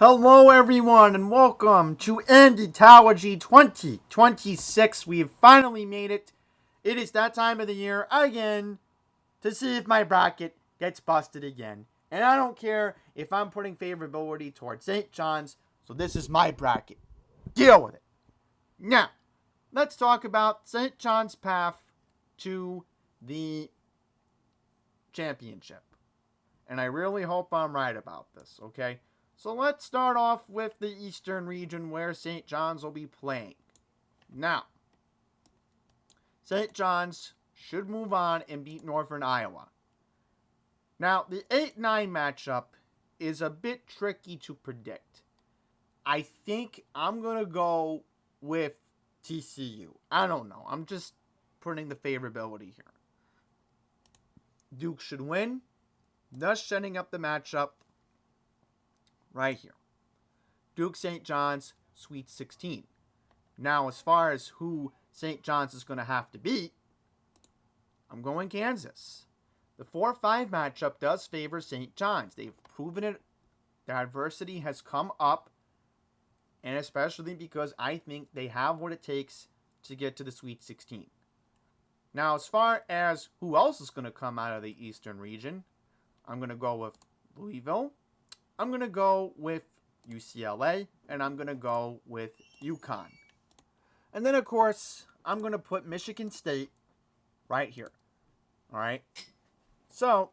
Hello, everyone, and welcome to Andytology 2026. We have finally made it. It is that time of the year again to see if my bracket gets busted again. And I don't care if I'm putting favorability towards St. John's, so this is my bracket. Deal with it. Now, let's talk about St. John's path to the championship. And I really hope I'm right about this, okay? So let's start off with the Eastern region where St. John's will be playing. Now, St. John's should move on and beat Northern Iowa. Now, the 8-9 matchup is a bit tricky to predict. I think I'm going to go with TCU. I don't know. I'm just putting the favorability here. Duke should win, thus setting up the matchup right here. Duke St. John's, Sweet 16. Now, as far as who St. John's is going to have to beat, I'm going Kansas. The 4-5 matchup does favor St. John's. They've proven it. Their adversity has come up, and especially because I think they have what it takes to get to the Sweet 16. Now, as far as who else is going to come out of the Eastern region, I'm going to go with Louisville. I'm going to go with UCLA, and I'm going to go with UConn. And then, of course, I'm going to put Michigan State right here. All right? So,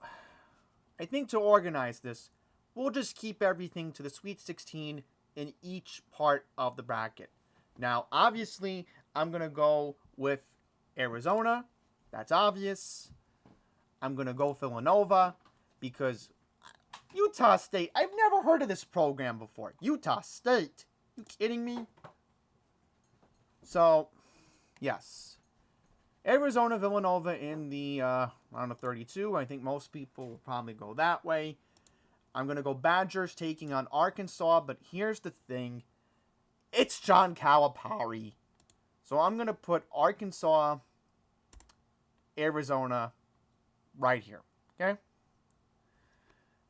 I think to organize this, we'll just keep everything to the Sweet 16 in each part of the bracket. Now, obviously, I'm going to go with Arizona. That's obvious. I'm going to go Villanova because Utah State, I've never heard of this program before. Utah State. You kidding me? So, yes. Arizona, Villanova in the round of 32. I think most people will probably go that way. I'm going to go Badgers taking on Arkansas, but here's the thing. It's John Calipari. So I'm going to put Arkansas, Arizona right here. Okay?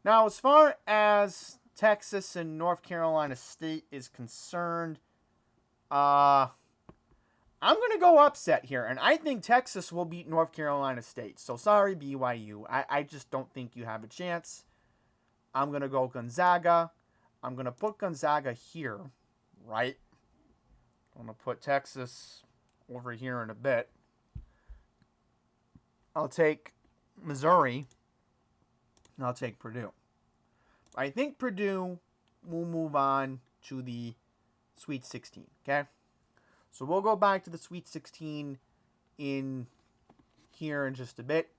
Now, as far as Texas and North Carolina State is concerned, I'm going to go upset here, and I think Texas will beat North Carolina State. So, sorry, BYU. I just don't think you have a chance. I'm going to go Gonzaga. I'm going to put Gonzaga here, right? I'm going to put Texas over here in a bit. I'll take Missouri, and I'll take Purdue. I think Purdue will move on to the Sweet 16, okay? So we'll go back to the Sweet 16 in here in just a bit.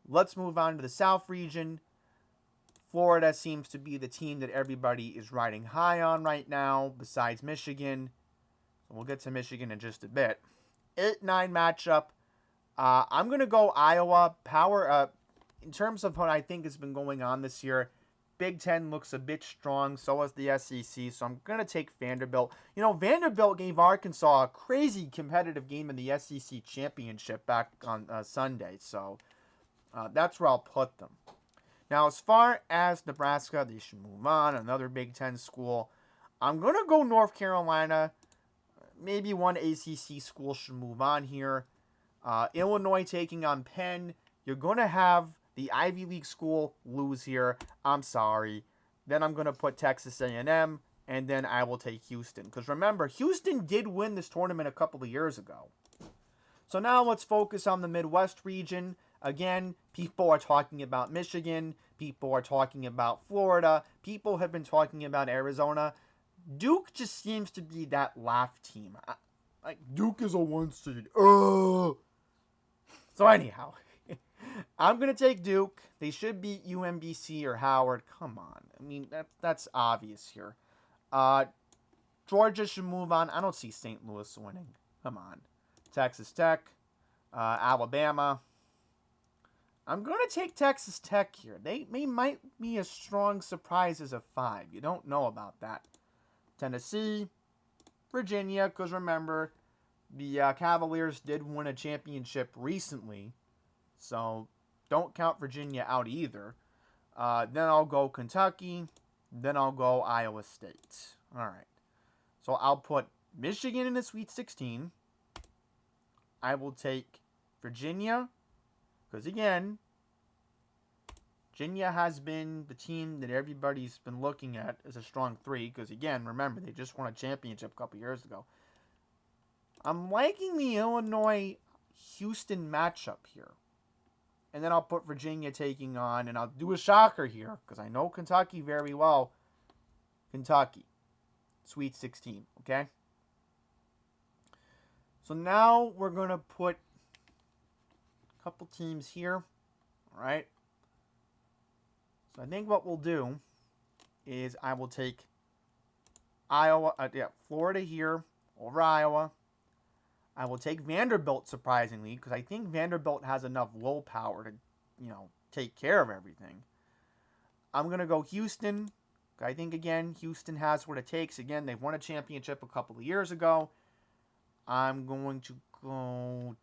Let's move on to the South region. Florida seems to be the team that everybody is riding high on right now, besides Michigan. So we'll get to Michigan in just a bit. 8-9 matchup. I'm going to go Iowa. Power, in terms of what I think has been going on this year, Big Ten looks a bit strong, so has the SEC, so I'm going to take Vanderbilt. You know, Vanderbilt gave Arkansas a crazy competitive game in the SEC championship back on Sunday, so that's where I'll put them. Now, as far as Nebraska, they should move on, another Big Ten school. I'm going to go North Carolina. Maybe one ACC school should move on here. Illinois taking on Penn. You're going to have the Ivy League school lose here. I'm sorry. Then I'm going to put Texas A&M, and then I will take Houston. Because remember, Houston did win this tournament a couple of years ago. So now let's focus on the Midwest region. Again, people are talking about Michigan. People are talking about Florida. People have been talking about Arizona. Duke just seems to be that laugh team. Like, Duke is a one seed. So anyhow, I'm going to take Duke. They should beat UMBC or Howard. Come on. I mean, that's obvious here. Georgia should move on. I don't see St. Louis winning. Come on. Texas Tech. Alabama. I'm going to take Texas Tech here. They might be a strong surprise as a 5. You don't know about that. Tennessee. Virginia, because remember, the Cavaliers did win a championship recently. So don't count Virginia out either. Then I'll go Kentucky, Then I'll go Iowa State. All right. So I'll put Michigan in the Sweet 16. I will take Virginia. Because again, Virginia has been the team that everybody's been looking at as a strong 3. Because again, remember, they just won a championship a couple years ago. I'm liking the Illinois-Houston matchup here. And then I'll put Virginia taking on, and I'll do a shocker here, because I know Kentucky very well. Kentucky. Sweet 16, okay? So now we're going to put a couple teams here, all right? So I think what we'll do is I will take Florida here over Iowa. I will take Vanderbilt, surprisingly, because I think Vanderbilt has enough willpower to, take care of everything. I'm going to go Houston. I think, again, Houston has what it takes. Again, they've won a championship a couple of years ago. I'm going to go,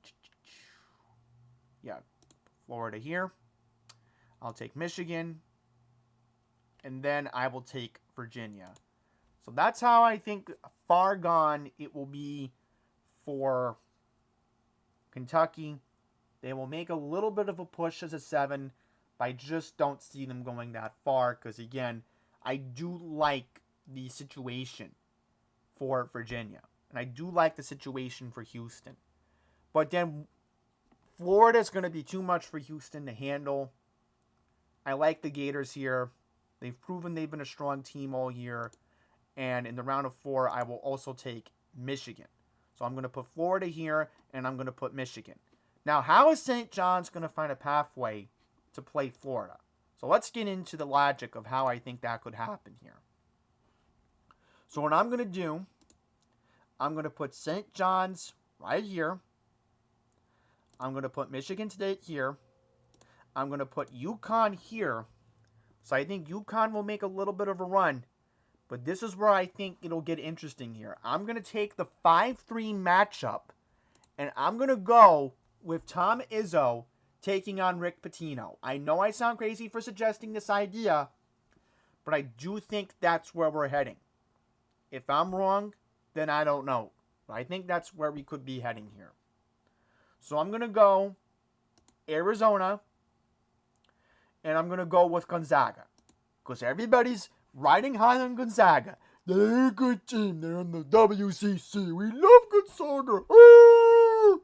Florida here. I'll take Michigan. And then I will take Virginia. So that's how I think far gone it will be for Kentucky. They will make a little bit of a push as a 7, but I just don't see them going that far because, again, I do like the situation for Virginia, and I do like the situation for Houston. But then Florida is going to be too much for Houston to handle. I like the Gators here. They've proven they've been a strong team all year. And in the round of 4, I will also take Michigan. So I'm going to put Florida here, and I'm going to put Michigan. Now, how is St. John's going to find a pathway to play Florida? So let's get into the logic of how I think that could happen here. So what I'm going to do, I'm going to put St. John's right here. I'm going to put Michigan State here. I'm going to put UConn here. So I think UConn will make a little bit of a run. But this is where I think it'll get interesting here. I'm going to take the 5-3 matchup, and I'm going to go with Tom Izzo taking on Rick Pitino. I know I sound crazy for suggesting this idea, but I do think that's where we're heading. If I'm wrong, then I don't know. But I think that's where we could be heading here. So I'm going to go Arizona, and I'm going to go with Gonzaga. Because everybody's riding high on Gonzaga. They're a good team. They're in the WCC. We love Gonzaga. Ah!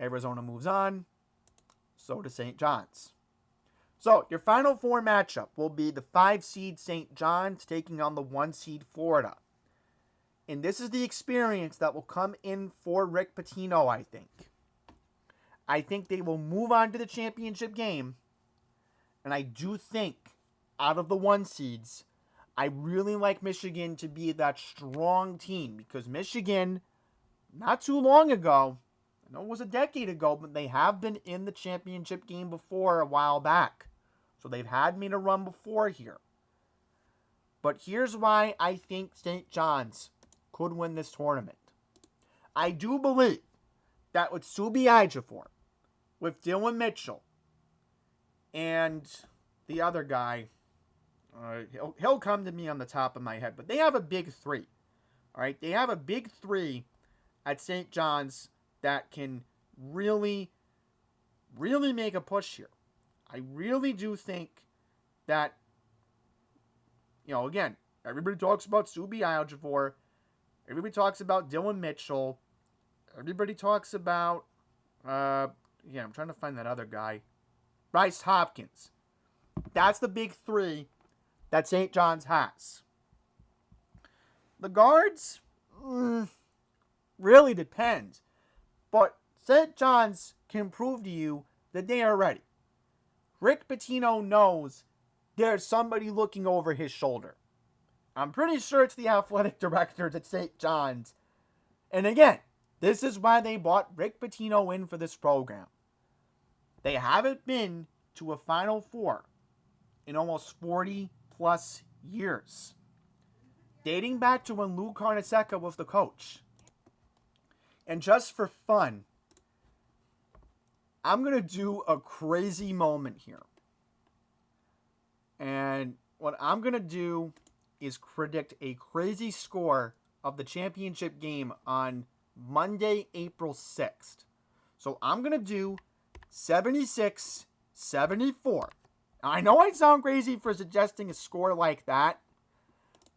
Arizona moves on. So does St. John's. So your Final Four matchup will be the 5-seed St. John's taking on the 1-seed Florida. And this is the experience that will come in for Rick Pitino, I think. I think they will move on to the championship game. And I do think, out of the 1 seeds, I really like Michigan to be that strong team. Because Michigan, not too long ago, I know it was a decade ago, but they have been in the championship game before a while back. So they've had made a run before here. But here's why I think St. John's could win this tournament. I do believe that with Subi Ejiofor, with Dylan Mitchell, and the other guy, he'll come to me on the top of my head, but they have a big 3. All right, they have a big 3 at St. John's that can really, really make a push here. I really do think that, again, everybody talks about Subi Ejiofor, everybody talks about Dylan Mitchell, everybody talks about, I'm trying to find that other guy, Bryce Hopkins. That's the big 3 that St. John's has. The guards, really depends. But St. John's can prove to you that they are ready. Rick Pitino knows there's somebody looking over his shoulder. I'm pretty sure it's the athletic directors at St. John's. And again, this is why they brought Rick Pitino in for this program. They haven't been to a Final Four in almost 40-plus years. Dating back to when Lou Carnesecca was the coach. And just for fun, I'm going to do a crazy moment here. And what I'm going to do is predict a crazy score of the championship game on Monday, April 6th. So I'm going to do 76-74. I know I sound crazy for suggesting a score like that,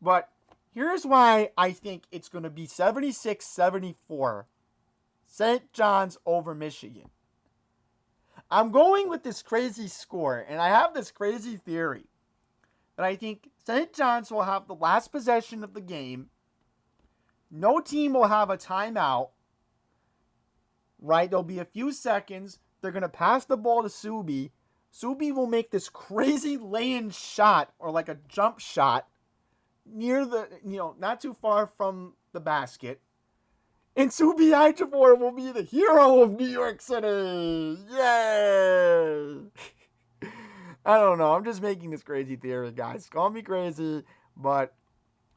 but here's why I think it's going to be 76-74. St. John's over Michigan. I'm going with this crazy score, and I have this crazy theory that I think St. John's will have the last possession of the game. No team will have a timeout. Right? There'll be a few seconds. They're going to pass the ball to Subi. Subi will make this crazy lay-in shot or like a jump shot near the, not too far from the basket. And Subi Ejiofor will be the hero of New York City. Yay! I don't know. I'm just making this crazy theory, guys. Call me crazy, but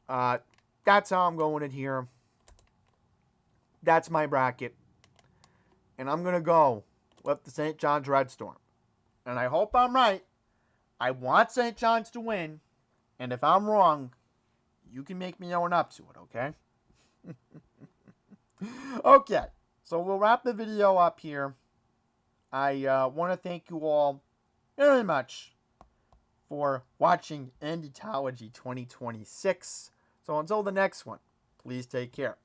that's how I'm going in here. That's my bracket. And I'm going to go with the St. John's Red Storm. And I hope I'm right. I want St. John's to win. And if I'm wrong, you can make me own up to it, okay? Okay, so we'll wrap the video up here. I want to thank you all very much for watching Andytology 2026. So until the next one, please take care.